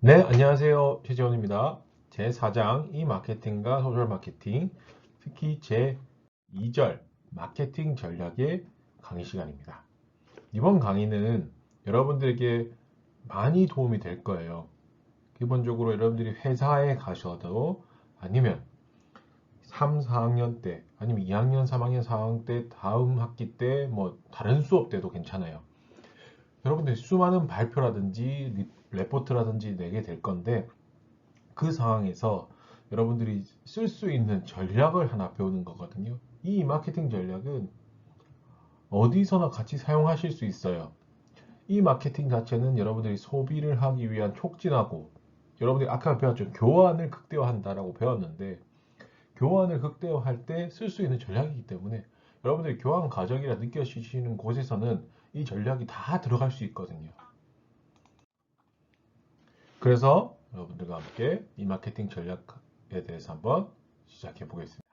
네, 안녕하세요. 최재원입니다. 제4장 이마케팅과 소셜 마케팅, 특히 제2절 마케팅 전략의 강의 시간입니다. 이번 강의는 여러분들에게 많이 도움이 될 거예요. 기본적으로 여러분들이 회사에 가셔도 아니면 3, 4학년 때 아니면 2학년, 3학년, 4학년 때 다음 학기 때 뭐 다른 수업 때도 괜찮아요. 여러분들이 수많은 발표라든지 레포트라든지 내게 될 건데 그 상황에서 여러분들이 쓸 수 있는 전략을 하나 배우는 거거든요. 이 마케팅 전략은 어디서나 같이 사용하실 수 있어요. 이 마케팅 자체는 여러분들이 소비를 하기 위한 촉진하고 여러분들이 아까 배웠죠. 교환을 극대화한다라고 배웠는데 교환을 극대화할 때 쓸 수 있는 전략이기 때문에 여러분들이 교환 과정이라 느껴지시는 곳에서는 이 전략이 다 들어갈 수 있거든요. 그래서 여러분들과 함께 이 마케팅 전략에 대해서 한번 시작해 보겠습니다.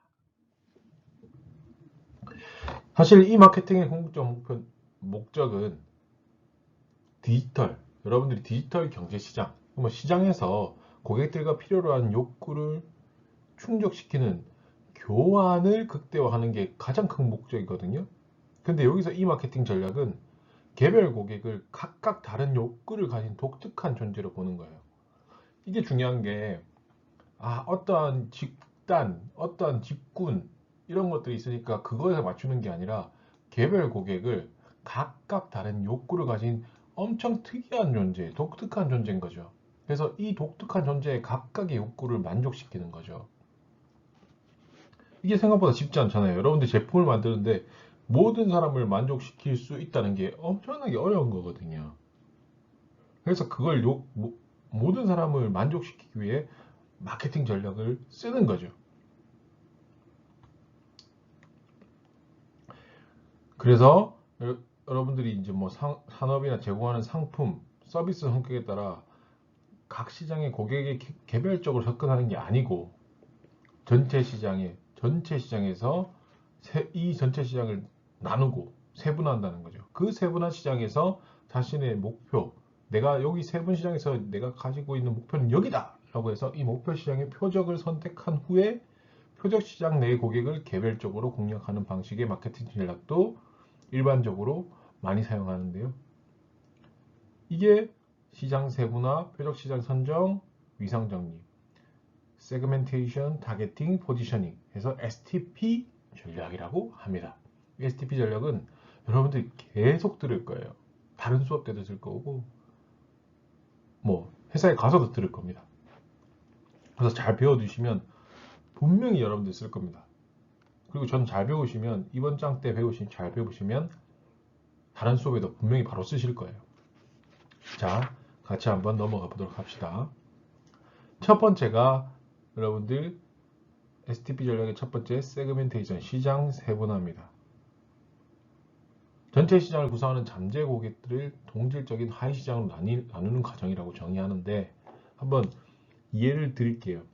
사실 이 마케팅의 궁극적 목적은 디지털, 여러분들이 디지털 경제 시장, 시장에서 고객들과 필요로 하는 욕구를 충족시키는 교환을 극대화하는 게 가장 큰 목적이거든요. 근데 여기서 이 마케팅 전략은 개별 고객을 각각 다른 욕구를 가진 독특한 존재로 보는 거예요. 이게 중요한 게, 어떠한 집단, 어떠한 직군, 이런 것들이 있으니까 그거에 맞추는 게 아니라 개별 고객을 각각 다른 욕구를 가진 엄청 특이한 존재, 독특한 존재인 거죠. 그래서 이 독특한 존재의 각각의 욕구를 만족시키는 거죠. 이게 생각보다 쉽지 않잖아요. 여러분들 제품을 만드는데 모든 사람을 만족시킬 수 있다는 게 엄청나게 어려운 거거든요. 그래서 그걸 모든 사람을 만족시키기 위해 마케팅 전략을 쓰는 거죠. 그래서 여러분들이 이제 뭐 산업이나 제공하는 상품, 서비스 성격에 따라 각 시장의 고객이 개별적으로 접근하는 게 아니고 전체 시장에서 이 전체 시장을 나누고 세분화한다는 거죠. 그 세분화 시장에서 자신의 목표, 내가 여기 세분 시장에서 내가 가지고 있는 목표는 여기다! 라고 해서 이 목표 시장의 표적을 선택한 후에 표적 시장 내 고객을 개별적으로 공략하는 방식의 마케팅 전략도 일반적으로 많이 사용하는데요. 이게 시장 세분화, 표적 시장 선정, 위상 정리, 세그멘테이션, 타겟팅, 포지셔닝 해서 STP 전략이라고 합니다. STP 전략은 여러분들이 계속 들을 거예요. 다른 수업 때도 들을 거고 뭐 회사에 가서도 들을 겁니다. 그래서 잘 배워두시면 분명히 여러분들 쓸 겁니다. 그리고 전 잘 배우시면 이번 장 때 잘 배우시면 다른 수업에도 분명히 바로 쓰실 거예요. 자, 같이 한번 넘어가 보도록 합시다. 첫 번째가 여러분들 STP 전략의 첫 번째 세그멘테이션, 시장 세분화입니다. 전체 시장을 구성하는 잠재 고객들을 동질적인 하위 시장으로 나누는 과정이라고 정의하는데 한번 이해를 드릴게요.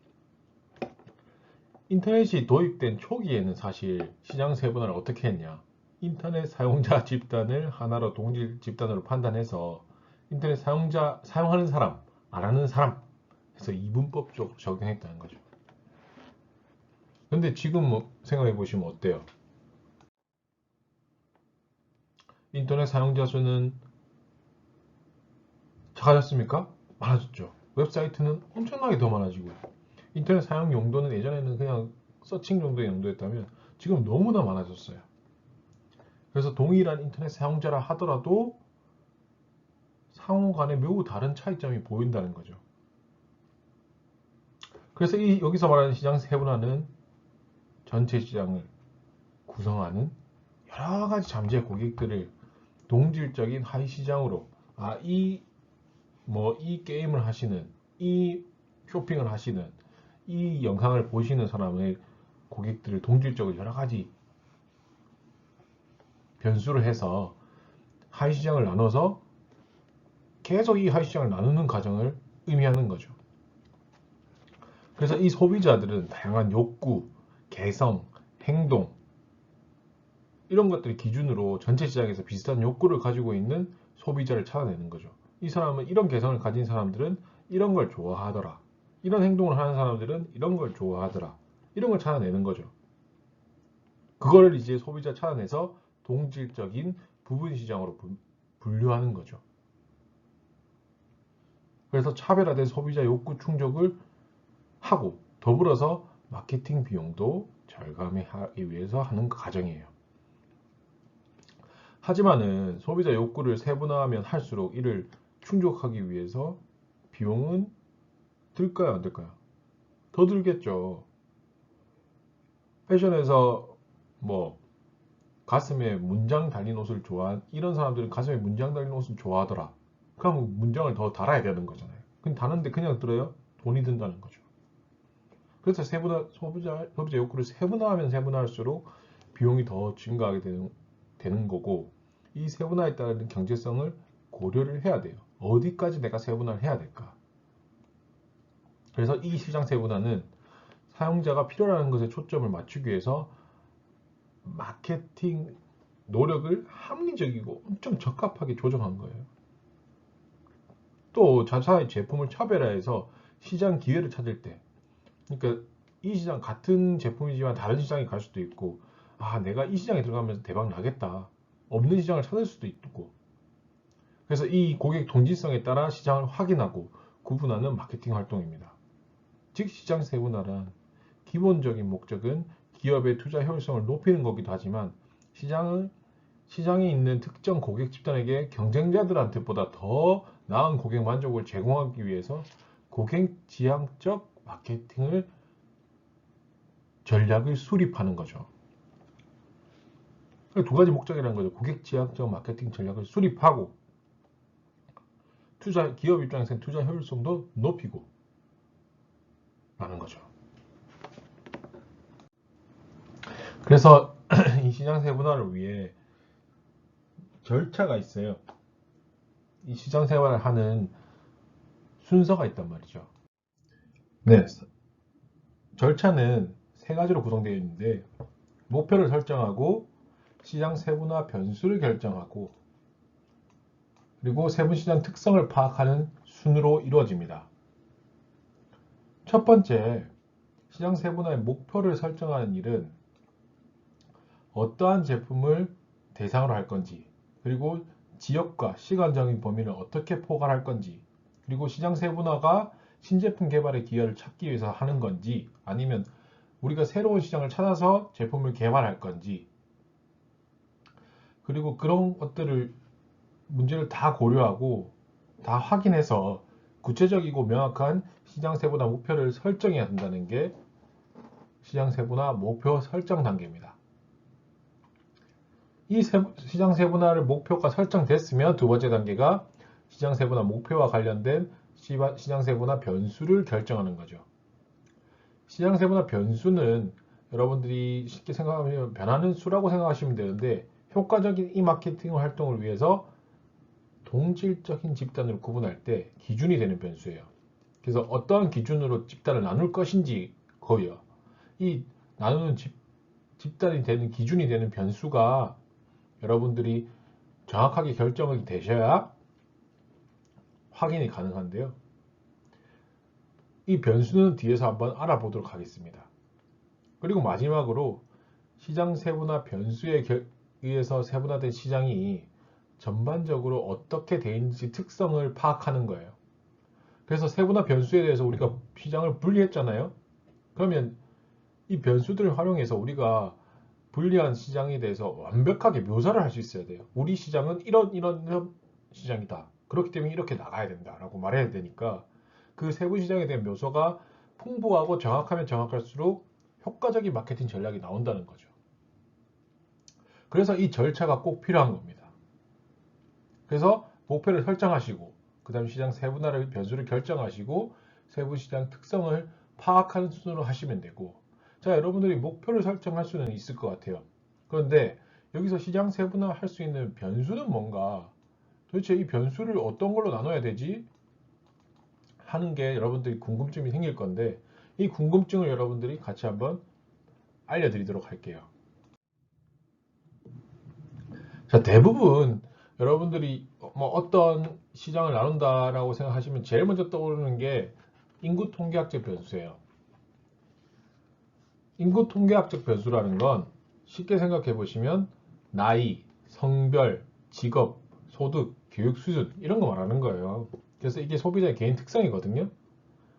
인터넷이 도입된 초기에는 사실 시장 세분화를 어떻게 했냐? 인터넷 사용자 집단을 하나로 동질 집단으로 판단해서 인터넷 사용하는 사람, 안 하는 사람 해서 이분법적으로 적용했다는 거죠. 근데 지금 생각해 보시면 어때요? 인터넷 사용자 수는 작아졌습니까? 많아졌죠. 웹사이트는 엄청나게 더 많아지고 인터넷 사용 용도는 예전에는 그냥 서칭 정도의 용도였다면 지금 너무나 많아졌어요. 그래서 동일한 인터넷 사용자라 하더라도 상호 간에 매우 다른 차이점이 보인다는 거죠. 그래서 여기서 말하는 시장 세분화는 전체 시장을 구성하는 여러 가지 잠재 고객들을 동질적인 하위 시장으로 이 게임을 하시는, 이 쇼핑을 하시는, 이 영상을 보시는 사람의 고객들을 동질적으로 여러 가지 변수를 해서 하위 시장을 나눠서 계속 이 하위 시장을 나누는 과정을 의미하는 거죠. 그래서 이 소비자들은 다양한 욕구, 개성, 행동 이런 것들을 기준으로 전체 시장에서 비슷한 욕구를 가지고 있는 소비자를 찾아내는 거죠. 이 사람은 이런 개성을 가진 사람들은 이런 걸 좋아하더라. 이런 행동을 하는 사람들은 이런 걸 좋아하더라. 이런 걸 찾아내는 거죠. 그걸 이제 소비자 찾아내서 동질적인 부분 시장으로 분류하는 거죠. 그래서 차별화된 소비자 욕구 충족을 하고 더불어서 마케팅 비용도 절감하기 위해서 하는 과정이에요. 하지만은 소비자 욕구를 세분화하면 할수록 이를 충족하기 위해서 비용은 들까요, 안 들까요? 더 들겠죠. 패션에서 뭐 가슴에 문장 달린 옷을 좋아한 이런 사람들은 가슴에 문장 달린 옷을 좋아하더라. 그럼 문장을 더 달아야 되는 거잖아요. 근데 다른데 그냥 들어요? 돈이 든다는 거죠. 그래서 소비자 욕구를 세분화하면 세분화할수록 비용이 더 증가하게 되는 거고, 이 세분화에 따른 경제성을 고려를 해야 돼요. 어디까지 내가 세분화를 해야 될까? 그래서 이 시장 세분화는 사용자가 필요로 하는 것에 초점을 맞추기 위해서 마케팅 노력을 합리적이고 엄청 적합하게 조정한 거예요. 또 자사의 제품을 차별화해서 시장 기회를 찾을 때, 그러니까 이 시장 같은 제품이지만 다른 시장에 갈 수도 있고, 아 내가 이 시장에 들어가면서 대박 나겠다, 없는 시장을 찾을 수도 있고, 그래서 이 고객 동질성에 따라 시장을 확인하고 구분하는 마케팅 활동입니다. 즉 시장 세분화란 기본적인 목적은 기업의 투자 효율성을 높이는 거기도 하지만 시장에 있는 특정 고객 집단에게 경쟁자들한테보다 더 나은 고객 만족을 제공하기 위해서 고객 지향적 마케팅을 전략을 수립하는 거죠. 두 가지 목적이라는 거죠. 고객 지향적 마케팅 전략을 수립하고 기업 입장에서는 투자 효율성도 높이고 라는 거죠. 그래서 이 시장 세분화를 위해 절차가 있어요. 이 시장 세분화를 하는 순서가 있단 말이죠. 네, 절차는 세 가지로 구성되어 있는데, 목표를 설정하고 시장 세분화 변수를 결정하고 그리고 세분시장 특성을 파악하는 순으로 이루어집니다. 첫 번째, 시장 세분화의 목표를 설정하는 일은 어떠한 제품을 대상으로 할 건지, 그리고 지역과 시간적인 범위를 어떻게 포괄할 건지, 그리고 시장 세분화가 신제품 개발의 기회를 찾기 위해서 하는 건지, 아니면 우리가 새로운 시장을 찾아서 제품을 개발할 건지, 그리고 그런 것들을 문제를 다 고려하고 다 확인해서 구체적이고 명확한 시장 세분화 목표를 설정해야 한다는 게 시장 세분화 목표 설정 단계입니다. 이 시장 세분화를 목표가 설정됐으면 두 번째 단계가 시장 세분화 목표와 관련된 시장 세분화 변수를 결정하는 거죠. 시장 세분화 변수는 여러분들이 쉽게 생각하면 변하는 수라고 생각하시면 되는데, 효과적인 이 마케팅 활동을 위해서 동질적인 집단을 구분할 때 기준이 되는 변수예요. 그래서 어떠한 기준으로 집단을 나눌 것인지 거요. 이 나누는 집단이 되는 기준이 되는 변수가 여러분들이 정확하게 결정이 되셔야 확인이 가능한데요. 이 변수는 뒤에서 한번 알아보도록 하겠습니다. 그리고 마지막으로 시장 세분화 변수에 의해서 세분화된 시장이 전반적으로 어떻게 되어 있는지 특성을 파악하는 거예요. 그래서 세분화 변수에 대해서 우리가 시장을 분리했잖아요. 그러면 이 변수들을 활용해서 우리가 분리한 시장에 대해서 완벽하게 묘사를 할 수 있어야 돼요. 우리 시장은 이런 시장이다. 그렇기 때문에 이렇게 나가야 된다 라고 말해야 되니까, 그 세부 시장에 대한 묘사가 풍부하고 정확하면 정확할수록 효과적인 마케팅 전략이 나온다는 거죠. 그래서 이 절차가 꼭 필요한 겁니다. 그래서 목표를 설정하시고 그 다음 시장 세분화를 변수를 결정하시고 세부 시장 특성을 파악하는 순으로 하시면 되고, 자 여러분들이 목표를 설정할 수는 있을 것 같아요. 그런데 여기서 시장 세분화 할 수 있는 변수는 뭔가, 도대체 이 변수를 어떤 걸로 나눠야 되지 하는 게 여러분들이 궁금증이 생길 건데, 이 궁금증을 여러분들이 같이 한번 알려드리도록 할게요. 자, 대부분 여러분들이 뭐 어떤 시장을 나눈다라고 생각하시면 제일 먼저 떠오르는 게 인구 통계학적 변수예요. 인구 통계학적 변수라는 건 쉽게 생각해 보시면 나이, 성별, 직업, 소득, 교육 수준 이런 거 말하는 거예요. 그래서 이게 소비자의 개인 특성이거든요.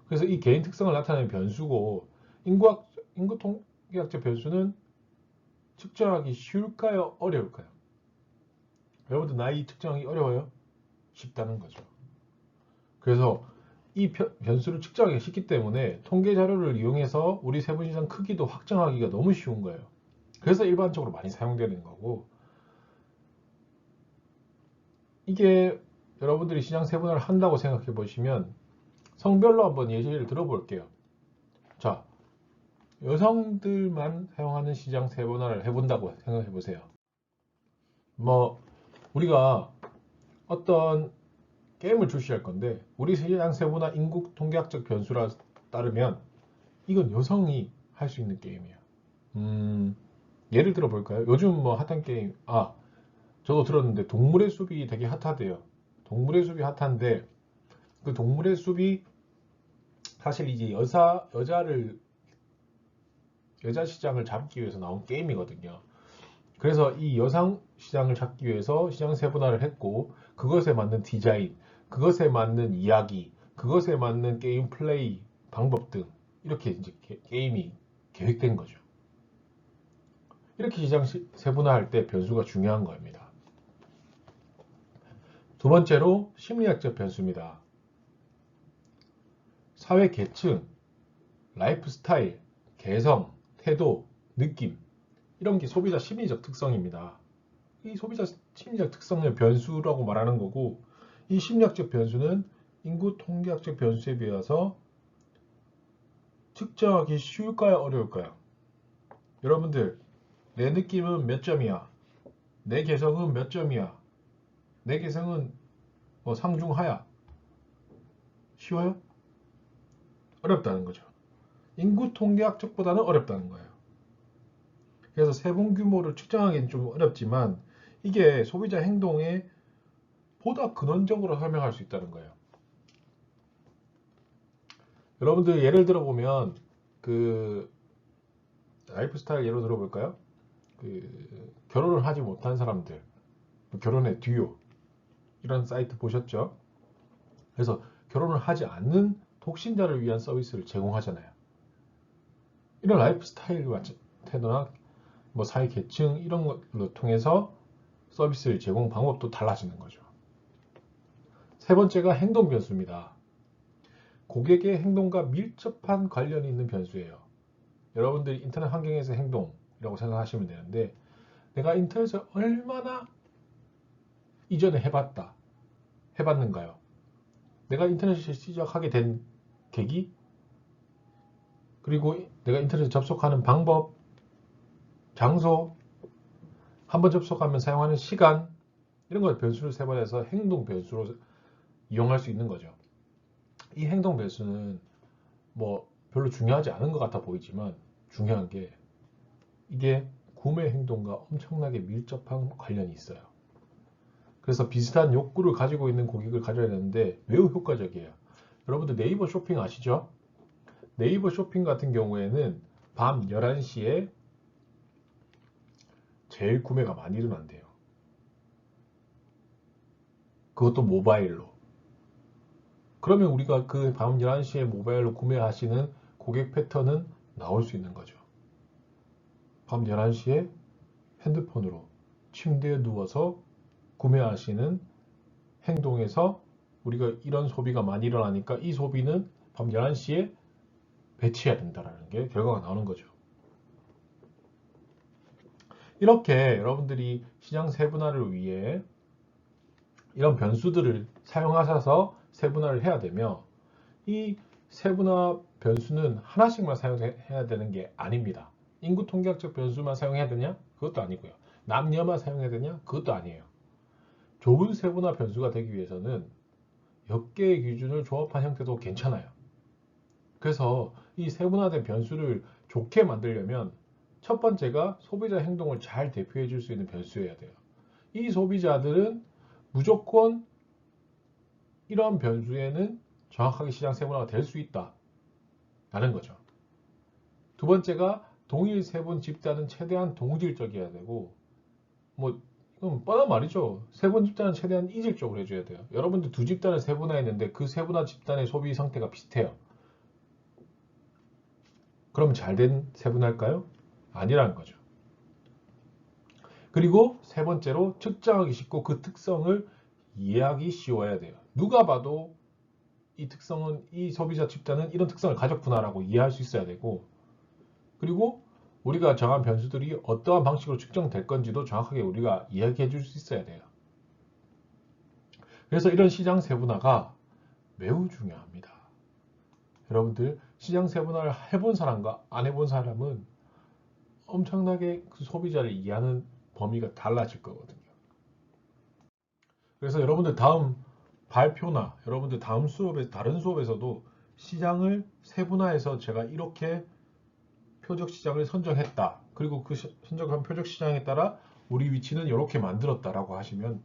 그래서 이 개인 특성을 나타내는 변수고 인구 통계학적 변수는 측정하기 쉬울까요? 어려울까요? 여러분들 나이 측정하기 어려워요? 쉽다는 거죠. 그래서 이 변수를 측정하기 쉽기 때문에 통계 자료를 이용해서 우리 세분시장 크기도 확정하기가 너무 쉬운 거예요. 그래서 일반적으로 많이 사용되는 거고, 이게 여러분들이 시장 세분화를 한다고 생각해 보시면 성별로 한번 예시를 들어볼게요. 자, 여성들만 사용하는 시장 세분화를 해본다고 생각해 보세요. 뭐 우리가 어떤 게임을 출시할 건데 우리 시장 세분화 인구 통계학적 변수라 따르면 이건 여성이 할 수 있는 게임이에요. 예를 들어 볼까요? 요즘 뭐 핫한 게임, 저도 들었는데 동물의 숲이 되게 핫하대요. 동물의 숲이 핫한데 그 동물의 숲이 사실 이제 여자 시장을 잡기 위해서 나온 게임이거든요. 그래서 이 여성 시장을 잡기 위해서 시장 세분화를 했고 그것에 맞는 디자인, 그것에 맞는 이야기, 그것에 맞는 게임 플레이 방법 등 이렇게 이제 게임이 계획된 거죠. 이렇게 시장 세분화할 때 변수가 중요한 겁니다. 두 번째로 심리학적 변수입니다. 사회 계층, 라이프 스타일, 개성, 태도, 느낌 이런 게 소비자 심리적 특성입니다. 이 소비자 심리적 특성을 변수라고 말하는 거고 이 심리학적 변수는 인구 통계학적 변수에 비해서 측정하기 쉬울까요? 어려울까요? 여러분들 내 느낌은 몇 점이야? 내 개성은 몇 점이야? 내 개성은 뭐 상중하야? 쉬워요? 어렵다는 거죠. 인구 통계학적보다는 어렵다는 거예요. 그래서 세분 규모를 측정하기는 좀 어렵지만 이게 소비자 행동에 보다 근원적으로 설명할 수 있다는 거예요. 여러분들 예를 들어보면 그 라이프 스타일 예로 들어볼까요? 그 결혼을 하지 못한 사람들, 결혼의 듀오 이런 사이트 보셨죠? 그래서 결혼을 하지 않는 독신자를 위한 서비스를 제공하잖아요. 이런 라이프 스타일과 태도나 뭐 사회 계층 이런 걸로 통해서 서비스를 제공 방법도 달라지는 거죠. 세 번째가 행동 변수입니다. 고객의 행동과 밀접한 관련이 있는 변수예요. 여러분들이 인터넷 환경에서 행동이라고 생각하시면 되는데 내가 인터넷을 얼마나 이전에 해봤는가요? 내가 인터넷을 시작하게 된 계기, 그리고 내가 인터넷에 접속하는 방법, 장소, 한번 접속하면 사용하는 시간 이런 걸 변수를 세분해서 행동 변수로 이용할 수 있는 거죠. 이 행동 변수는 뭐 별로 중요하지 않은 것 같아 보이지만 중요한 게 이게 구매 행동과 엄청나게 밀접한 관련이 있어요. 그래서 비슷한 욕구를 가지고 있는 고객을 가져야 되는데 매우 효과적이에요. 여러분들 네이버 쇼핑 아시죠? 네이버 쇼핑 같은 경우에는 밤 11시에 제일 구매가 많이 일어난대요. 그것도 모바일로. 그러면 우리가 그 밤 11시에 모바일로 구매하시는 고객 패턴은 나올 수 있는 거죠. 밤 11시에 핸드폰으로 침대에 누워서 구매하시는 행동에서 우리가 이런 소비가 많이 일어나니까 이 소비는 밤 11시에 배치해야 된다는 게 결과가 나오는 거죠. 이렇게 여러분들이 시장 세분화를 위해 이런 변수들을 사용하셔서 세분화를 해야 되며 이 세분화 변수는 하나씩만 사용해야 되는 게 아닙니다. 인구 통계학적 변수만 사용해야 되냐? 그것도 아니고요. 남녀만 사용해야 되냐? 그것도 아니에요. 좁은 세분화 변수가 되기 위해서는 몇 개의 기준을 조합한 형태도 괜찮아요. 그래서 이 세분화된 변수를 좋게 만들려면 첫 번째가 소비자 행동을 잘 대표해 줄 수 있는 변수여야 돼요. 이 소비자들은 무조건 이러한 변수에는 정확하게 시장 세분화가 될 수 있다 라는 거죠. 두 번째가 동일 세분 집단은 최대한 동질적이어야 되고, 뭐 이건 뻔한 말이죠. 세분 집단은 최대한 이질적으로 해줘야 돼요. 여러분들 두 집단을 세분화했는데 그 세분화 집단의 소비 상태가 비슷해요. 그럼 잘된 세분화일까요? 아니라는 거죠. 그리고 세 번째로 측정하기 쉽고 그 특성을 이해하기 쉬워야 돼요. 누가 봐도 이 특성은, 이 소비자 집단은 이런 특성을 가졌구나라고 이해할 수 있어야 되고, 그리고 우리가 정한 변수들이 어떠한 방식으로 측정될 건지도 정확하게 우리가 이야기해 줄 수 있어야 돼요. 그래서 이런 시장 세분화가 매우 중요합니다. 여러분들 시장 세분화를 해본 사람과 안 해본 사람은 엄청나게 그 소비자를 이해하는 범위가 달라질 거거든요. 그래서 여러분들 다음 발표나 여러분들 다음 수업에, 다른 수업에서도 시장을 세분화해서 제가 이렇게 표적 시장을 선정했다. 그리고 그 선정한 표적 시장에 따라 우리 위치는 이렇게 만들었다라고 하시면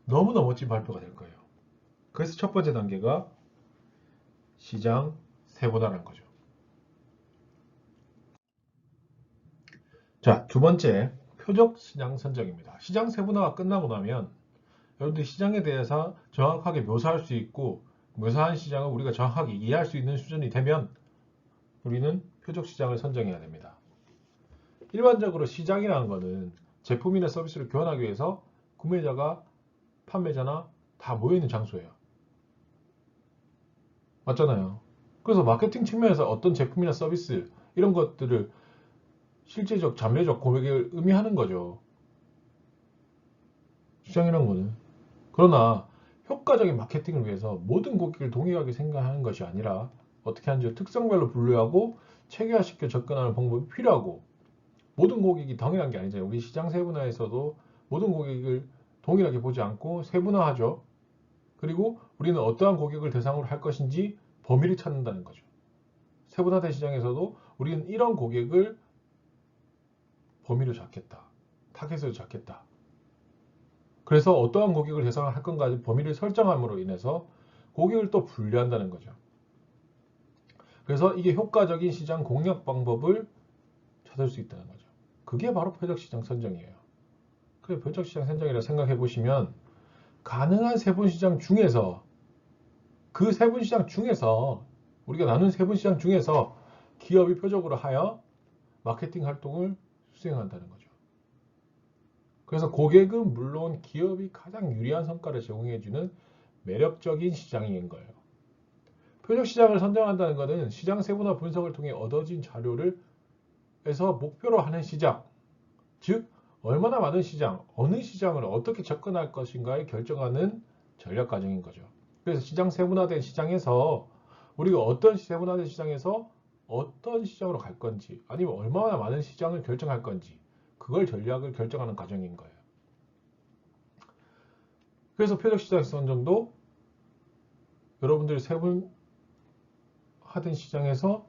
너무나 멋진 발표가 될 거예요. 그래서 첫 번째 단계가 시장 세분화라는 거죠. 자, 두 번째 표적 시장 선정입니다. 시장 세분화가 끝나고 나면 여러분들 시장에 대해서 정확하게 묘사할 수 있고, 묘사한 시장을 우리가 정확하게 이해할 수 있는 수준이 되면 우리는 표적 시장을 선정해야 됩니다. 일반적으로 시장이라는 것은 제품이나 서비스를 교환하기 위해서 구매자가 판매자나 다 모여있는 장소예요. 맞잖아요. 그래서 마케팅 측면에서 어떤 제품이나 서비스 이런 것들을 실제적, 잠재적 고객을 의미하는 거죠. 시장이라는 거는. 그러나 효과적인 마케팅을 위해서 모든 고객을 동일하게 생각하는 것이 아니라 어떻게 하는지 특성별로 분류하고 체계화시켜 접근하는 방법이 필요하고, 모든 고객이 동일한 게 아니잖아요. 우리 시장 세분화에서도 모든 고객을 동일하게 보지 않고 세분화하죠. 그리고 우리는 어떠한 고객을 대상으로 할 것인지 범위를 찾는다는 거죠. 세분화된 시장에서도 우리는 이런 고객을 범위로 잡겠다. 타겟으로 잡겠다. 그래서 어떠한 고객을 대상으로 할 건가 범위를 설정함으로 인해서 고객을 또 분류한다는 거죠. 그래서 이게 효과적인 시장 공략 방법을 찾을 수 있다는 거죠. 그게 바로 표적시장 선정이에요. 그래, 표적시장 선정이라고 생각해 보시면 가능한 세분시장 중에서, 그 세분시장 중에서, 우리가 나눈 세분시장 중에서 기업이 표적으로 하여 마케팅 활동을 수행한다는 거죠. 그래서 고객은 물론 기업이 가장 유리한 성과를 제공해주는 매력적인 시장인 거예요. 표적시장을 선정한다는 것은 시장 세분화 분석을 통해 얻어진 자료를 해서 목표로 하는 시장, 즉 얼마나 많은 시장, 어느 시장을 어떻게 접근할 것인가에 결정하는 전략 과정인 거죠. 그래서 시장 세분화된 시장에서 우리가 어떤 세분화된 시장에서 어떤 시장으로 갈 건지, 아니면 얼마나 많은 시장을 결정할 건지, 그걸 전략을 결정하는 과정인 거예요. 그래서 표적시장 선정도 여러분들이 세분화된 시장에서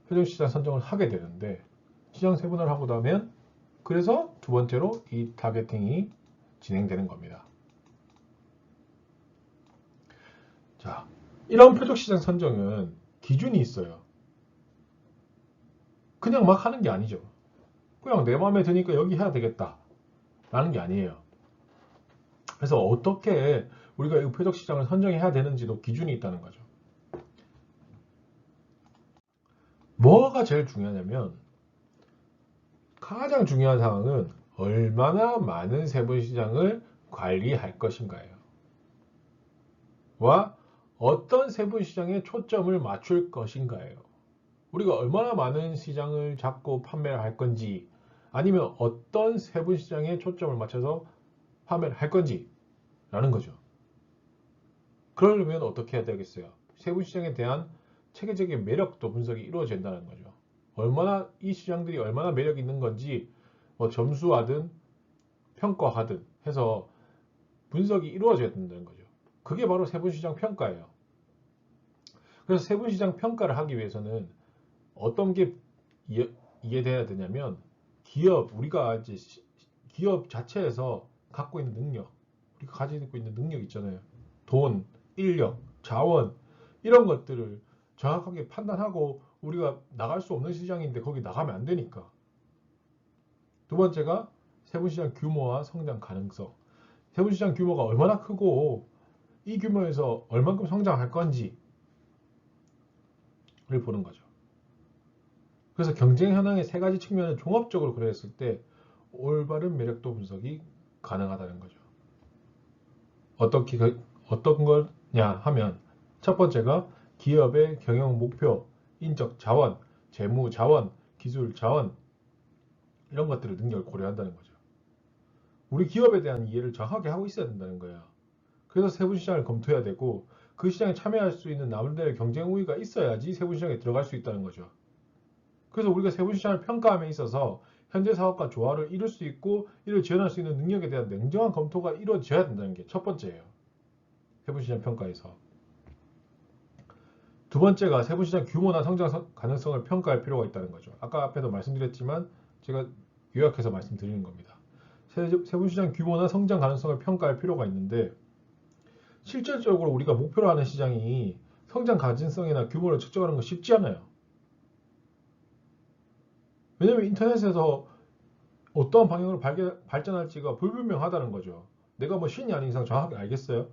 표적시장 선정을 하게 되는데, 시장 세분화를 하고 나면 그래서 두 번째로 이 타겟팅이 진행되는 겁니다. 자, 이런 표적시장 선정은 기준이 있어요. 그냥 막 하는 게 아니죠. 그냥 내 마음에 드니까 여기 해야 되겠다 라는 게 아니에요. 그래서 어떻게 우리가 이 표적시장을 선정해야 되는지도 기준이 있다는 거죠. 뭐가 제일 중요하냐면, 가장 중요한 사항은 얼마나 많은 세분시장을 관리할 것인가예요. 와, 어떤 세분시장에 초점을 맞출 것인가예요. 우리가 얼마나 많은 시장을 잡고 판매를 할 건지, 아니면 어떤 세분시장에 초점을 맞춰서 판매를 할 건지 라는 거죠. 그러려면 어떻게 해야 되겠어요? 세분시장에 대한 체계적인 매력도 분석이 이루어진다는 거죠. 얼마나 이 시장들이 얼마나 매력 있는 건지 뭐 점수하든 평가하든 해서 분석이 이루어져야 된다는 거죠. 그게 바로 세분시장 평가예요. 그래서 세분시장 평가를 하기 위해서는 어떤 게 이해돼야 되냐면, 기업, 우리가 이제 기업 자체에서 갖고 있는 능력, 우리가 가지고 있는 능력 있잖아요. 돈, 인력, 자원 이런 것들을 정확하게 판단하고 우리가 나갈 수 없는 시장인데 거기 나가면 안 되니까. 두 번째가 세분시장 규모와 성장 가능성. 세분시장 규모가 얼마나 크고 이 규모에서 얼만큼 성장할 건지를 보는 거죠. 그래서 경쟁 현황의 세 가지 측면을 종합적으로 고려했을 때 올바른 매력도 분석이 가능하다는 거죠. 어떤 거냐 하면 첫 번째가 기업의 경영 목표, 인적 자원, 재무 자원, 기술 자원 이런 것들을 능력을 고려한다는 거죠. 우리 기업에 대한 이해를 정확하게 하고 있어야 된다는 거예요. 그래서 세분시장을 검토해야 되고 그 시장에 참여할 수 있는 나름대로의 경쟁 우위가 있어야지 세분시장에 들어갈 수 있다는 거죠. 그래서 우리가 세분시장을 평가함에 있어서 현재 사업과 조화를 이룰 수 있고 이를 지원할 수 있는 능력에 대한 냉정한 검토가 이루어져야 된다는 게 첫 번째예요. 세분시장 평가에서. 두 번째가 세분시장 규모나 성장 가능성을 평가할 필요가 있다는 거죠. 아까 앞에도 말씀드렸지만 제가 요약해서 말씀드리는 겁니다. 세분시장 규모나 성장 가능성을 평가할 필요가 있는데 실질적으로 우리가 목표로 하는 시장이 성장 가능성이나 규모를 측정하는 거 쉽지 않아요. 왜냐면 인터넷에서 어떠한 방향으로 발전할지가 불분명하다는 거죠. 내가 뭐 신이 아닌 이상 정확하게 알겠어요?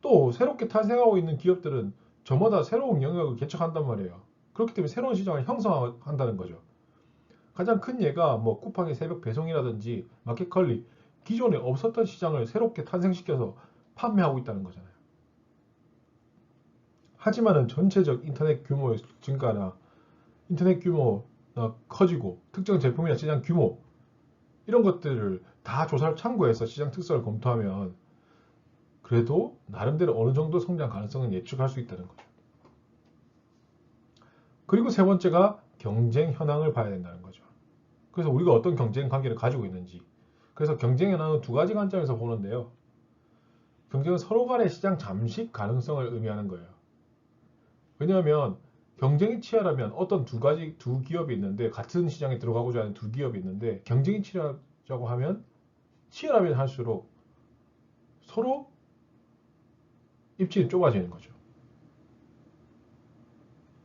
또 새롭게 탄생하고 있는 기업들은 저마다 새로운 영역을 개척한단 말이에요. 그렇기 때문에 새로운 시장을 형성한다는 거죠. 가장 큰 예가 뭐 쿠팡의 새벽 배송이라든지 마켓컬리, 기존에 없었던 시장을 새롭게 탄생시켜서 판매하고 있다는 거잖아요. 하지만은 전체적 인터넷 규모의 증가나 인터넷 규모가 커지고 특정 제품이나 시장 규모 이런 것들을 다 조사를 참고해서 시장 특성을 검토하면 그래도 나름대로 어느 정도 성장 가능성은 예측할 수 있다는 거죠. 그리고 세 번째가 경쟁 현황을 봐야 된다는 거죠. 그래서 우리가 어떤 경쟁 관계를 가지고 있는지. 그래서 경쟁 현황은 두 가지 관점에서 보는데요. 경쟁은 서로 간의 시장 잠식 가능성을 의미하는 거예요. 왜냐하면 경쟁이 치열하면 어떤 두 기업이 있는데 같은 시장에 들어가고자 하는 두 기업이 있는데 경쟁이 치열하자고 하면 치열하면 할수록 서로 입지는 좁아지는 거죠.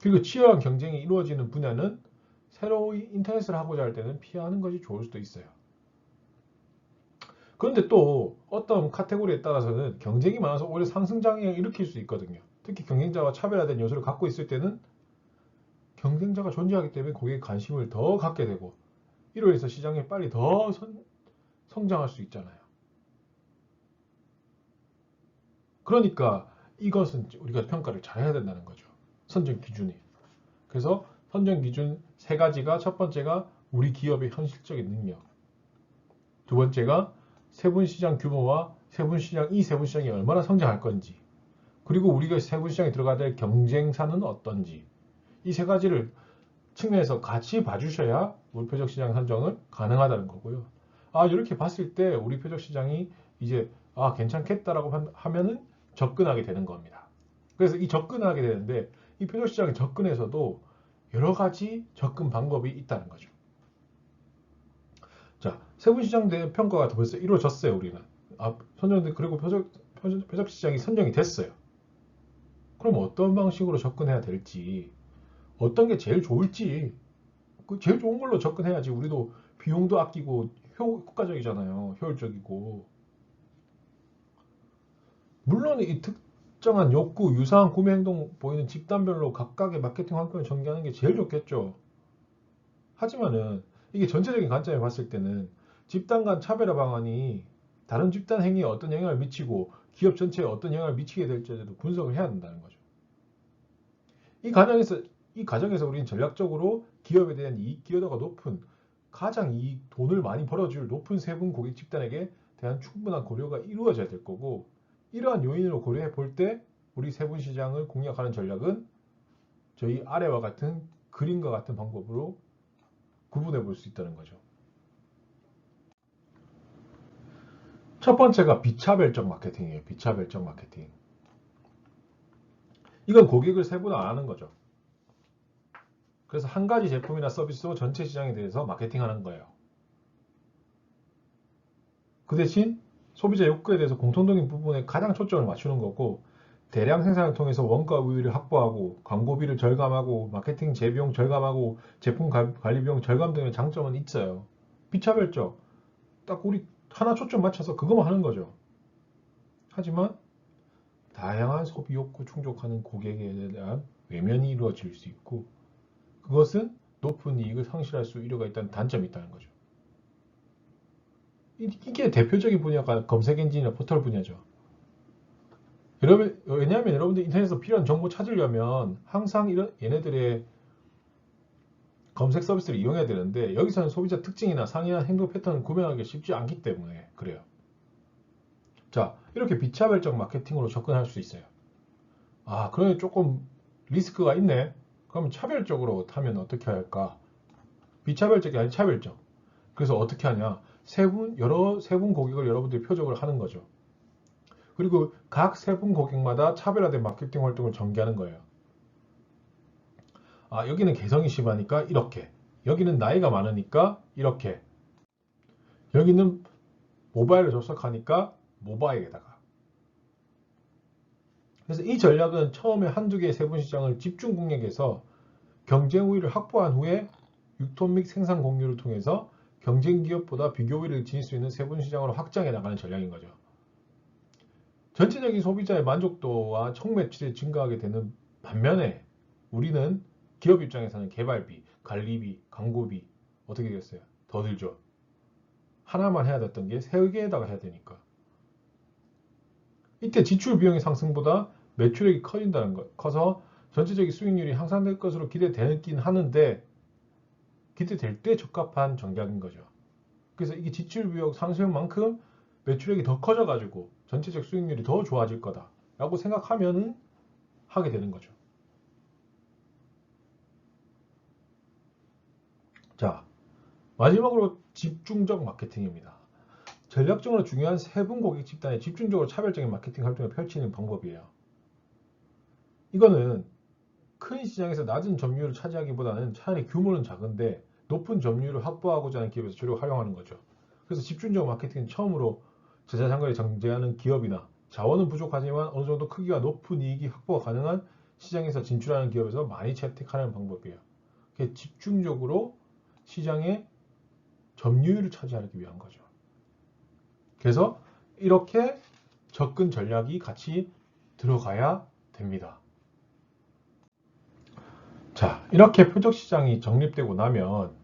그리고 치열한 경쟁이 이루어지는 분야는 새로이 인터넷을 하고자 할 때는 피하는 것이 좋을 수도 있어요. 그런데 또 어떤 카테고리에 따라서는 경쟁이 많아서 오히려 상승장애를 일으킬 수 있거든요. 특히 경쟁자와 차별화된 요소를 갖고 있을 때는 경쟁자가 존재하기 때문에 거기에 관심을 더 갖게 되고 이로 인해서 시장이 빨리 더 성장할 수 있잖아요. 그러니까 이것은 우리가 평가를 잘 해야 된다는 거죠. 선정 기준이. 그래서 선정 기준 세 가지가 첫 번째가 우리 기업의 현실적인 능력. 두 번째가 세분시장 규모와 이 세분시장이 얼마나 성장할 건지. 그리고 우리가 세분시장에 들어가야 될 경쟁사는 어떤지. 이 세 가지를 측면에서 같이 봐주셔야 우리 표적시장 선정은 가능하다는 거고요. 이렇게 봤을 때 우리 표적시장이 이제 괜찮겠다라고 하면은 접근하게 되는 겁니다. 그래서 이 접근하게 되는데 이 표적시장에 접근해서도 여러 가지 접근 방법이 있다는 거죠. 자, 세분시장 대 평가가 벌써 이루어졌어요, 우리는. 선정돼, 그리고 표적시장이 선정이 됐어요. 그럼 어떤 방식으로 접근해야 될지, 어떤 게 제일 좋을지, 그 제일 좋은 걸로 접근해야지 우리도 비용도 아끼고 효과적이잖아요. 효율적이고. 물론 이 특정한 욕구, 유사한 구매 행동 보이는 집단별로 각각의 마케팅 환경을 전개하는 게 제일 좋겠죠. 하지만은 이게 전체적인 관점에 봤을 때는 집단 간 차별화 방안이 다른 집단 행위에 어떤 영향을 미치고 기업 전체에 어떤 영향을 미치게 될지에도 분석을 해야 된다는 거죠. 이 과정에서 우리는 전략적으로 기업에 대한 이익 기여도가 높은 가장 돈을 많이 벌어줄 높은 세분 고객 집단에게 대한 충분한 고려가 이루어져야 될 거고 이러한 요인으로 고려해 볼 때 우리 세분 시장을 공략하는 전략은 저희 아래와 같은 그림과 같은 방법으로 구분해 볼 수 있다는 거죠. 첫 번째가 비차별적 마케팅이에요. 비차별적 마케팅. 이건 고객을 세분화하는 거죠. 그래서 한 가지 제품이나 서비스로 전체 시장에 대해서 마케팅하는 거예요. 그 대신 소비자 욕구에 대해서 공통적인 부분에 가장 초점을 맞추는 거고, 대량 생산을 통해서 원가 우위를 확보하고 광고비를 절감하고 마케팅 재비용 절감하고 제품 관리 비용 절감 등의 장점은 있어요. 비차별적. 딱 우리 하나 초점 맞춰서 그것만 하는 거죠. 하지만 다양한 소비 욕구 충족하는 고객에 대한 외면이 이루어질 수 있고, 그것은 높은 이익을 상실할 수 우려가 있다는 단점이 있다는 거죠. 이게 대표적인 분야가 검색 엔진이나 포털 분야죠. 왜냐하면 여러분들 인터넷에서 필요한 정보 찾으려면 항상 이런 얘네들의 검색 서비스를 이용해야 되는데, 여기서는 소비자 특징이나 상이나 행동 패턴을 구별하기 쉽지 않기 때문에 그래요. 자, 이렇게 비차별적 마케팅으로 접근할 수 있어요. 아, 그러면 조금 리스크가 있네. 그러면 차별적으로 하면 어떻게 할까? 비차별적이 아니라 차별적. 그래서 어떻게 하냐? 여러 세분 고객을 여러분들이 표적을 하는 거죠. 그리고 각 세분 고객마다 차별화된 마케팅 활동을 전개하는 거예요. 아, 여기는 개성이 심하니까 이렇게. 여기는 나이가 많으니까 이렇게. 여기는 모바일을 접속하니까 모바일에다가. 그래서 이 전략은 처음에 한두 개의 세분 시장을 집중 공략해서 경쟁 우위를 확보한 후에 유통 및 생산 공유를 통해서 경쟁 기업보다 비교 우위를 지닐 수 있는 세분 시장으로 확장해 나가는 전략인 거죠. 전체적인 소비자의 만족도와 총 매출이 증가하게 되는 반면에 우리는 기업 입장에서는 개발비, 관리비, 광고비 어떻게 되겠어요? 더 들죠. 하나만 해야 됐던 게 3개에다가 해야 되니까. 이때 지출 비용의 상승보다 매출액이 커진다는 것. 커서 전체적인 수익률이 향상될 것으로 기대되긴 하는데, 기대될 때 적합한 전략인 거죠. 그래서 이게 지출 비용 상승인 만큼 매출액이 더 커져가지고 전체적 수익률이 더 좋아질 거다 라고 생각하면 하게 되는 거죠. 자, 마지막으로 집중적 마케팅입니다. 전략적으로 중요한 세분 고객 집단에 집중적으로 차별적인 마케팅 활동을 펼치는 방법이에요. 이거는 큰 시장에서 낮은 점유율을 차지하기보다는 차라리 규모는 작은데 높은 점유율을 확보하고자 하는 기업에서 주로 활용하는 거죠. 그래서 집중적 마케팅은 처음으로 제자장거리 경쟁하는 기업이나 자원은 부족하지만 어느 정도 크기와 높은 이익이 확보가 가능한 시장에서 진출하는 기업에서 많이 채택하는 방법이에요. 집중적으로 시장의 점유율을 차지하기 위한 거죠. 그래서 이렇게 접근 전략이 같이 들어가야 됩니다. 자, 이렇게 표적 시장이 정립되고 나면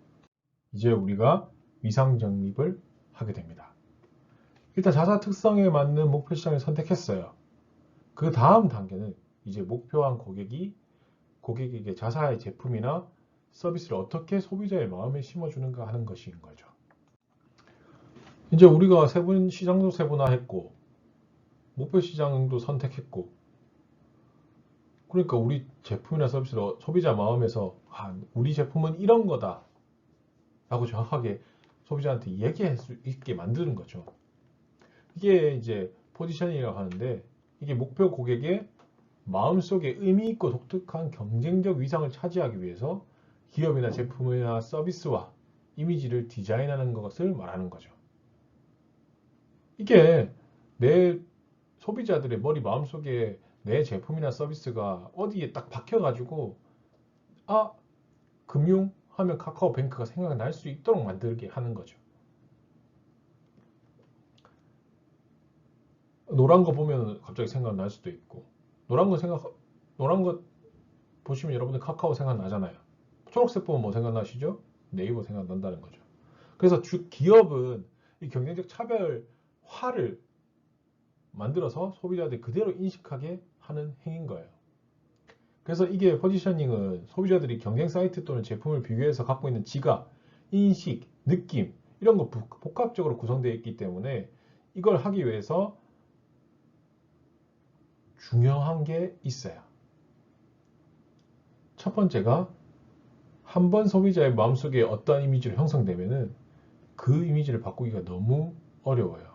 이제 우리가 위상 정립을 하게 됩니다. 일단 자사 특성에 맞는 목표 시장을 선택했어요. 그 다음 단계는 이제 목표한 고객에게 자사의 제품이나 서비스를 어떻게 소비자의 마음에 심어주는가 하는 것인 거죠. 이제 우리가 시장도 세분화했고 목표 시장도 선택했고, 그러니까 우리 제품이나 서비스를 소비자 마음에서 우리 제품은 이런 거다 라고 정확하게 소비자한테 얘기할 수 있게 만드는 거죠. 이게 이제 포지셔닝이라고 하는데, 이게 목표 고객의 마음속에 의미 있고 독특한 경쟁적 위상을 차지하기 위해서 기업이나 제품이나 서비스와 이미지를 디자인하는 것을 말하는 거죠. 이게 내 소비자들의 마음속에 내 제품이나 서비스가 어디에 딱 박혀가지고 금융 하면 카카오뱅크가 생각날 수 있도록 만들게 하는 거죠. 노란 거 보면 갑자기 생각날 수도 있고, 노란 거 보시면 여러분들 카카오 생각나잖아요. 초록색 보면 뭐 생각나시죠? 네이버 생각난다는 거죠. 그래서 기업은 이 경쟁적 차별화를 만들어서 소비자들이 그대로 인식하게 하는 행위인 거예요. 그래서 이게 포지셔닝은 소비자들이 경쟁 사이트 또는 제품을 비교해서 갖고 있는 지각, 인식, 느낌 이런 거 복합적으로 구성되어 있기 때문에 이걸 하기 위해서 중요한 게 있어요. 첫 번째가 한 번 소비자의 마음속에 어떠한 이미지로 형성되면은 그 이미지를 바꾸기가 너무 어려워요.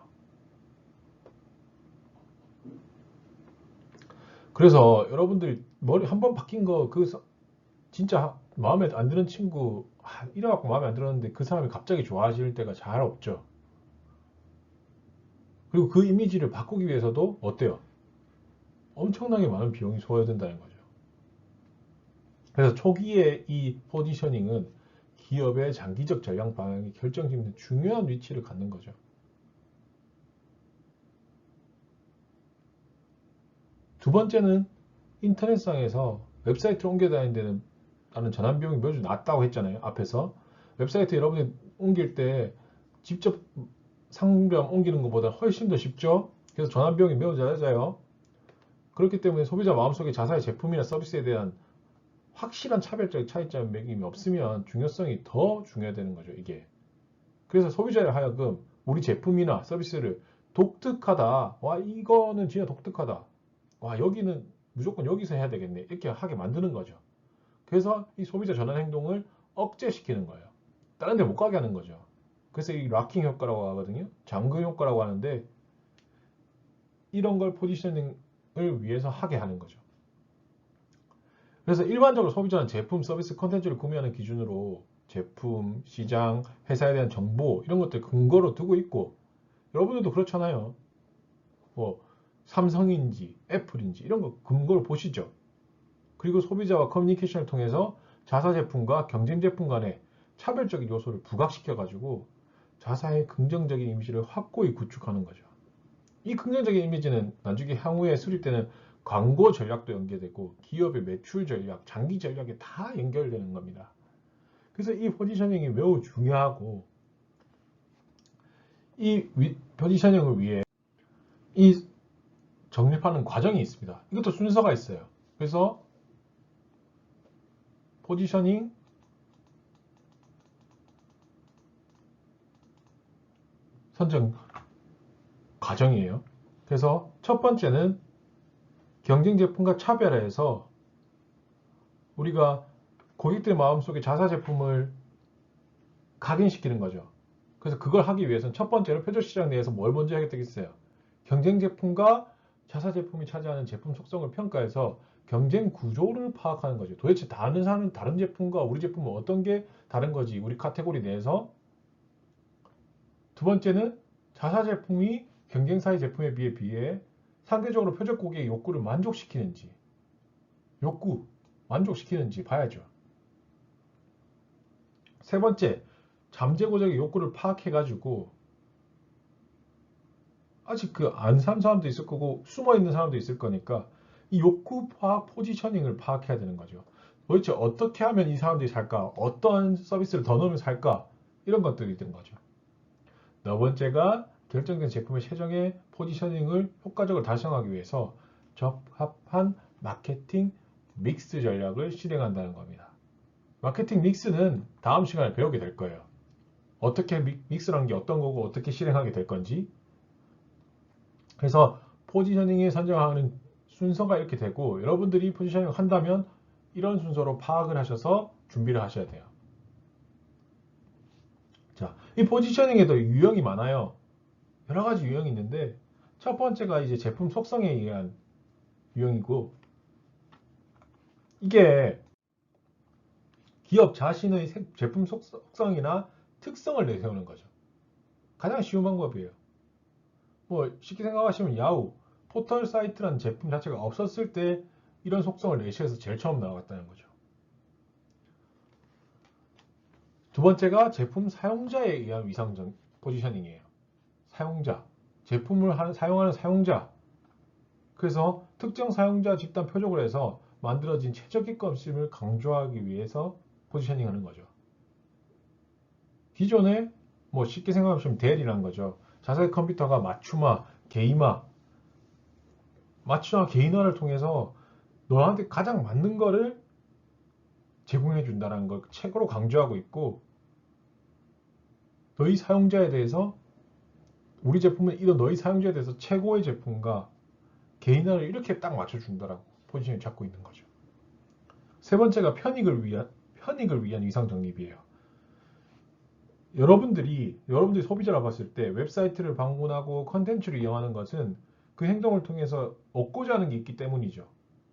그래서 여러분들 머리 한 번 바뀐 거 진짜 마음에 안 드는 친구 이래갖고 마음에 안 들었는데 그 사람이 갑자기 좋아질 때가 잘 없죠. 그리고 그 이미지를 바꾸기 위해서도 어때요? 엄청나게 많은 비용이 소요된다는 거죠. 그래서 초기에 이 포지셔닝은 기업의 장기적 전략 방향이 결정짓는 중요한 위치를 갖는 거죠. 두 번째는 인터넷상에서 웹사이트를 옮겨 다니는 데는 나는 전환 비용이 매우 낮다고 했잖아요. 앞에서. 웹사이트 여러분이 옮길 때 직접 상점 옮기는 것보다 훨씬 더 쉽죠. 그래서 전환 비용이 매우 낮아요. 그렇기 때문에 소비자 마음속에 자사의 제품이나 서비스에 대한 확실한 차별적 차이점 매김이 없으면 중요성이 더 중요하다는 거죠. 이게. 그래서 소비자에 하여금 우리 제품이나 서비스를 독특하다. 와, 이거는 진짜 독특하다. 와, 여기는 무조건 여기서 해야 되겠네. 이렇게 하게 만드는 거죠. 그래서 이 소비자 전환 행동을 억제시키는 거예요. 다른 데 못 가게 하는 거죠. 그래서 이 락킹 효과라고 하거든요. 잠금 효과라고 하는데 이런 걸 포지셔닝을 위해서 하게 하는 거죠. 그래서 일반적으로 소비자는 제품, 서비스, 콘텐츠를 구매하는 기준으로 제품, 시장, 회사에 대한 정보 이런 것들 근거로 두고 있고 여러분들도 그렇잖아요. 뭐 삼성인지 애플인지 이런 거 근거를 보시죠. 그리고 소비자와 커뮤니케이션을 통해서 자사 제품과 경쟁 제품 간의 차별적인 요소를 부각시켜 가지고 자사의 긍정적인 이미지를 확고히 구축하는 거죠. 이 긍정적인 이미지는 나중에 향후에 수립되는 광고 전략도 연계되고 기업의 매출 전략, 장기 전략에 다 연결되는 겁니다. 그래서 이 포지셔닝이 매우 중요하고 이 포지셔닝을 위해 이 정립하는 과정이 있습니다. 이것도 순서가 있어요. 그래서 포지셔닝 선정 과정이에요. 그래서 첫 번째는 경쟁 제품과 차별화해서 우리가 고객들 마음속에 자사 제품을 각인시키는 거죠. 그래서 그걸 하기 위해서는 첫 번째로 표적 시장 내에서 뭘 먼저 하겠다겠어요. 경쟁 제품과 자사 제품이 차지하는 제품 속성을 평가해서 경쟁 구조를 파악하는 거죠. 도대체 다른 제품과 우리 제품은 어떤 게 다른 거지? 우리 카테고리 내에서. 두 번째는 자사 제품이 경쟁사의 제품에 비해 상대적으로 표적 고객의 욕구를 만족시키는지 만족시키는지 봐야죠. 세 번째, 잠재 고객의 욕구를 파악해가지고 아직 그 안 산 사람도 있을 거고 숨어 있는 사람도 있을 거니까 이 욕구 파악 포지셔닝을 파악해야 되는 거죠. 도대체 어떻게 하면 이 사람들이 살까? 어떤 서비스를 더 넣으면 살까? 이런 것들이 있는 거죠. 네 번째가 결정된 제품의 최종의 포지셔닝을 효과적으로 달성하기 위해서 적합한 마케팅 믹스 전략을 실행한다는 겁니다. 마케팅 믹스는 다음 시간에 배우게 될 거예요. 어떻게 믹스라는 게 어떤 거고 어떻게 실행하게 될 건지. 그래서 포지셔닝에 선정하는 순서가 이렇게 되고 여러분들이 포지셔닝을 한다면 이런 순서로 파악을 하셔서 준비를 하셔야 돼요. 자, 이 포지셔닝에도 유형이 많아요. 여러 가지 유형이 있는데 첫 번째가 이제 제품 속성에 의한 유형이고 이게 기업 자신의 제품 속성이나 특성을 내세우는 거죠. 가장 쉬운 방법이에요. 뭐 쉽게 생각하시면 야후, 포털 사이트라는 제품 자체가 없었을 때 이런 속성을 내시해서 제일 처음 나왔다는 거죠. 두 번째가 제품 사용자에 의한 위상적 포지셔닝이에요. 사용자, 제품을 사용하는 사용자. 그래서 특정 사용자 집단 표적을 해서 만들어진 최적기감심을 강조하기 위해서 포지셔닝하는 거죠. 기존에 뭐 쉽게 생각하시면 델이라는 거죠. 자사의 컴퓨터가 맞춤화, 개인화를 통해서 너한테 가장 맞는 거를 제공해 준다는 걸 책으로 강조하고 있고 너희 사용자에 대해서 우리 제품은 이런 너희 사용자에 대해서 최고의 제품과 개인화를 이렇게 딱 맞춰준다라고 포지션을 잡고 있는 거죠. 세 번째가 편익을 위한 위상 정립이에요. 여러분들이 소비자라 봤을 때 웹사이트를 방문하고 컨텐츠를 이용하는 것은 그 행동을 통해서 얻고자 하는 게 있기 때문이죠.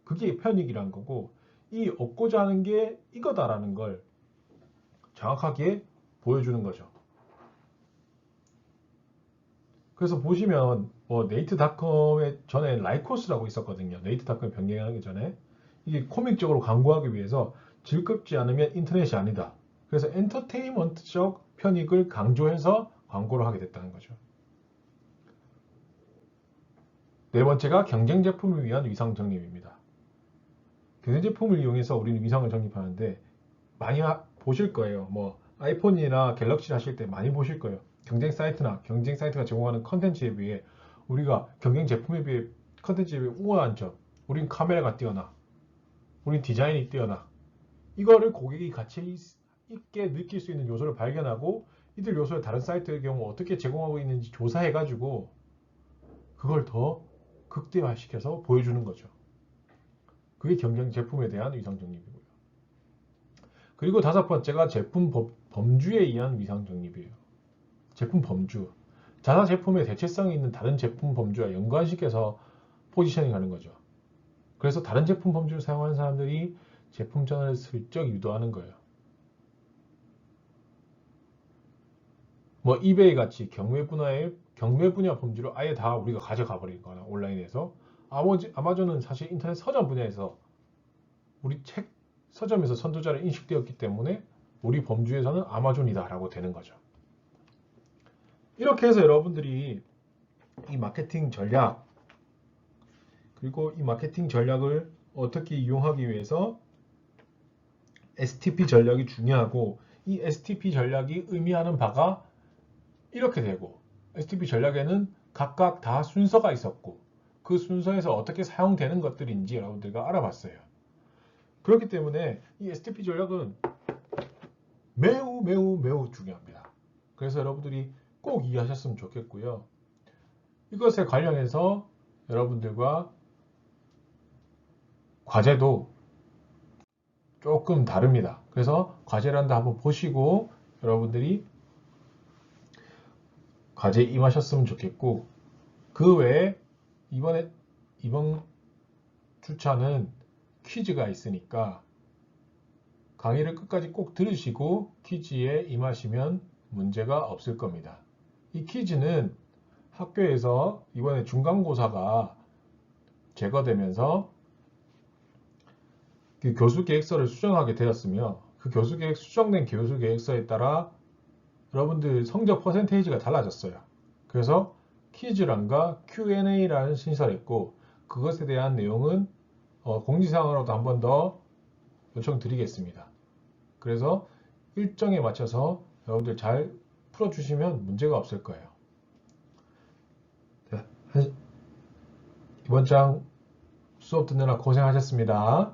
그게 편익이란 거고 이 얻고자 하는 게 이거다라는 걸 정확하게 보여주는 거죠. 그래서 보시면 네이트닷컴의 전에 라이코스라고 있었거든요. 네이트닷컴 변경하기 전에 이게 코믹적으로 광고하기 위해서 즐겁지 않으면 인터넷이 아니다. 그래서 엔터테인먼트적 편익을 강조해서 광고를 하게 됐다는 거죠. 네 번째가 경쟁 제품을 위한 위상 정립입니다. 경쟁 제품을 이용해서 우리는 위상을 정립하는데 많이 보실 거예요. 뭐 아이폰이나 갤럭시 하실 때 많이 보실 거예요. 경쟁 사이트나 경쟁 사이트가 제공하는 컨텐츠에 비해 우리가 경쟁 제품에 비해 컨텐츠에 비해 우월한 점, 우린 카메라가 뛰어나, 우린 디자인이 뛰어나, 이거를 고객이 가치 있게 느낄 수 있는 요소를 발견하고 이들 요소를 다른 사이트의 경우 어떻게 제공하고 있는지 조사해가지고 그걸 더 극대화시켜서 보여주는 거죠. 그게 경쟁 제품에 대한 위상 정립이고요. 그리고 다섯 번째가 제품 범주에 의한 위상 정립이에요. 제품 범주. 자사 제품의 대체성이 있는 다른 제품 범주와 연관시켜서 포지셔닝 하는 거죠. 그래서 다른 제품 범주를 사용하는 사람들이 제품 전환을 슬쩍 유도하는 거예요. 뭐 이베이 같이 경매 분야 범주를 아예 다 우리가 가져가 버리거나 온라인에서 아마존은 사실 인터넷 서점 분야에서 우리 책 서점에서 선두자를 인식되었기 때문에 우리 범주에서는 아마존이다라고 되는 거죠. 이렇게 해서 여러분들이 이 마케팅 전략 그리고 이 마케팅 전략을 어떻게 이용하기 위해서 STP 전략이 중요하고 이 STP 전략이 의미하는 바가 이렇게 되고 STP 전략에는 각각 다 순서가 있었고 그 순서에서 어떻게 사용되는 것들인지 여러분들과 알아봤어요. 그렇기 때문에 이 STP 전략은 매우 중요합니다. 그래서 여러분들이 꼭 이해하셨으면 좋겠고요. 이것에 관련해서 여러분들과 과제도 조금 다릅니다. 그래서 과제란다 한번 보시고 여러분들이 과제에 임하셨으면 좋겠고 그 외에 이번 주차는 퀴즈가 있으니까 강의를 끝까지 꼭 들으시고 퀴즈에 임하시면 문제가 없을 겁니다. 이 퀴즈는 학교에서 이번에 중간고사가 제거되면서 그 교수계획서를 수정하게 되었으며 그 수정된 교수계획서에 따라 여러분들 성적 퍼센테이지가 달라졌어요. 그래서 퀴즈란과 Q&A라는 신설을 했고 그것에 대한 내용은 공지사항으로도 한 번 더 요청드리겠습니다. 그래서 일정에 맞춰서 여러분들 잘 풀어주시면 문제가 없을 거예요. 이번 장 수업 듣느라 고생하셨습니다.